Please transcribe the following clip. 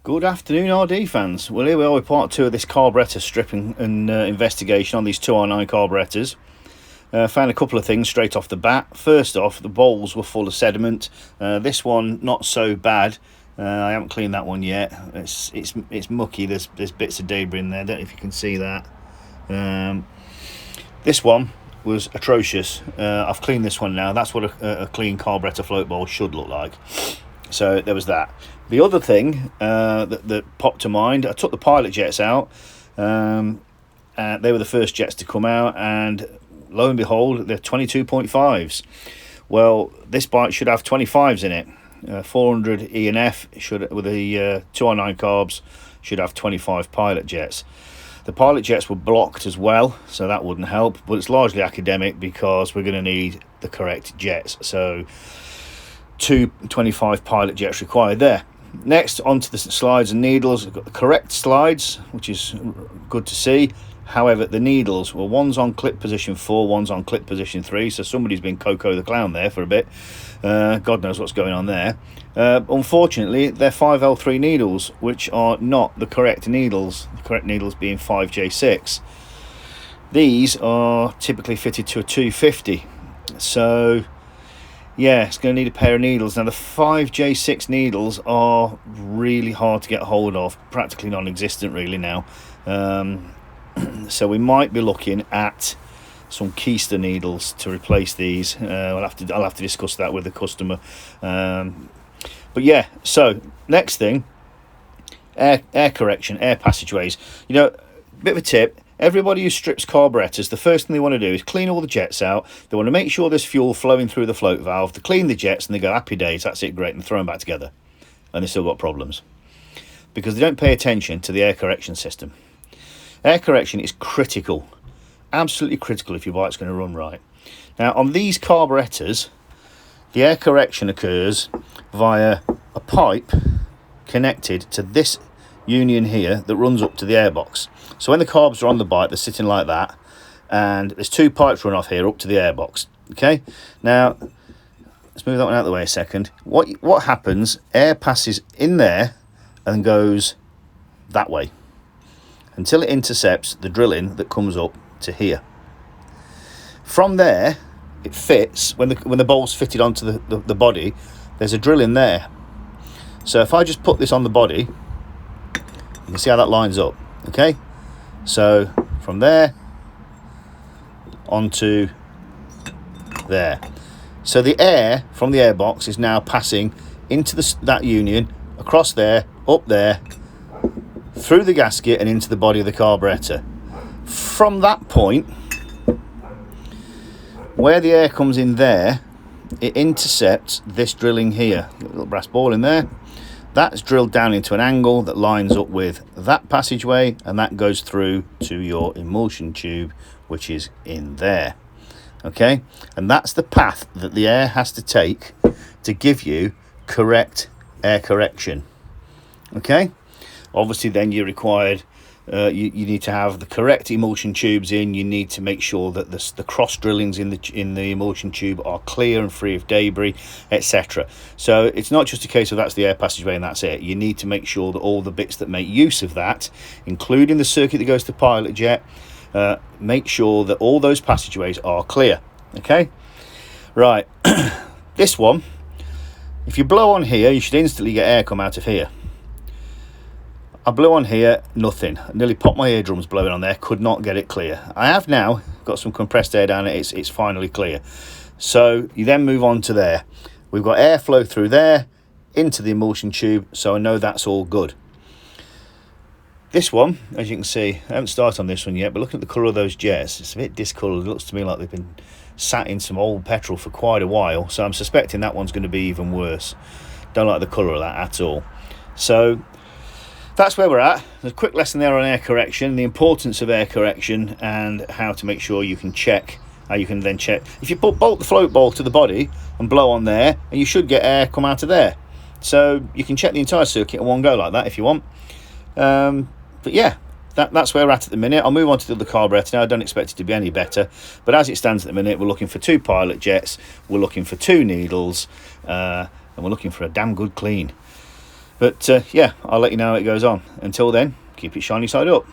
Good afternoon, RD fans. Well, here we are with part 2 of this carburetor stripping and investigation on these 2R9 carburetors. Found a couple of things straight off the bat. First off, the bowls were full of sediment. This one, not so bad. I haven't cleaned that one yet. It's mucky. There's bits of debris in there. I don't know if you can see that. This one was atrocious. I've cleaned this one now. That's what a clean carburetor float bowl should look like. So there was that. The other thing that popped to mind, I took the pilot jets out. And they were the first jets to come out, and lo and behold, they're 22.5s. Well, this bike should have 25s in it. 400 E and F should, with the 2R9 carbs, should have 25 pilot jets. The pilot jets were blocked as well, so that wouldn't help, but it's largely academic because we're going to need the correct jets. So 225 pilot jets required there. Next, onto the slides and needles. We've got the correct slides, which is good to see. However, the needles, well, one's on clip position 4, one's on clip position 3, so somebody's been Coco the Clown there for a bit. God knows what's going on there. Unfortunately, they're 5L3 needles, which are not the correct needles. The correct needles being 5J6. These are typically fitted to a 250. So yeah, it's going to need a pair of needles. Now, the 5J6 needles are really hard to get hold of, practically non-existent really now. So we might be looking at some keister needles to replace these. I'll have to discuss that with the customer. But yeah, so next thing, air correction, air passageways. You know, bit of a tip. Everybody who strips carburetors, the first thing they want to do is clean all the jets out. They want to make sure there's fuel flowing through the float valve. They clean the jets and they go, happy days, that's it, great, and throw them back together. And they've still got problems because they don't pay attention to the air correction system. Air correction is critical, absolutely critical if your bike's going to run right. Now, on these carburetors, the air correction occurs via a pipe connected to this union here that runs up to the airbox. So when the carbs are on the bike, they're sitting like that, and there's two pipes run off here up to the airbox. Okay, now let's move that one out of the way a second. What happens? Air passes in there and goes that way until it intercepts the drilling that comes up to here. From there, it fits when the bowl's fitted onto the body. There's a drill in there. So if I just put this on the body, you can see how that lines up. Okay, so from there onto there. So the air from the airbox is now passing into that union, across there, up there, through the gasket and into the body of the carburetor. From that point, where the air comes in there, it intercepts this drilling here. Got a little brass ball in there. That's drilled down into an angle that lines up with that passageway, and that goes through to your emulsion tube, which is in there. Okay, and that's the path that the air has to take to give you correct air correction. Okay, obviously then you're required, you need to have the correct emulsion tubes in. You need to make sure that the cross drillings in the emulsion tube are clear and free of debris, etc. So it's not just a case of that's the air passageway and that's it. You need to make sure that all the bits that make use of that, including the circuit that goes to pilot jet, make sure that all those passageways are clear. Okay, right. This one, if you blow on here, you should instantly get air come out of here. I blew on here, nothing. I nearly popped my eardrums blowing on there, could not get it clear. I have now got some compressed air down it, it's finally clear. So you then move on to there. We've got airflow through there into the emulsion tube, so I know that's all good. This one, as you can see, I haven't started on this one yet, but looking at the colour of those jets, it's a bit discoloured. It looks to me like they've been sat in some old petrol for quite a while, so I'm suspecting that one's going to be even worse. Don't like the colour of that at all. So that's where we're at. There's a quick lesson there on air correction, the importance of air correction, and how to make sure you can check, how you can then check. If you bolt the float bowl to the body and blow on there, and you should get air come out of there. So you can check the entire circuit in one go like that if you want. But yeah, that's where we're at the minute. I'll move on to the other carburetor now. I don't expect it to be any better, but as it stands at the minute, we're looking for 2 pilot jets, we're looking for 2 needles, and we're looking for a damn good clean. But yeah, I'll let you know how it goes on. Until then, keep it shiny side up.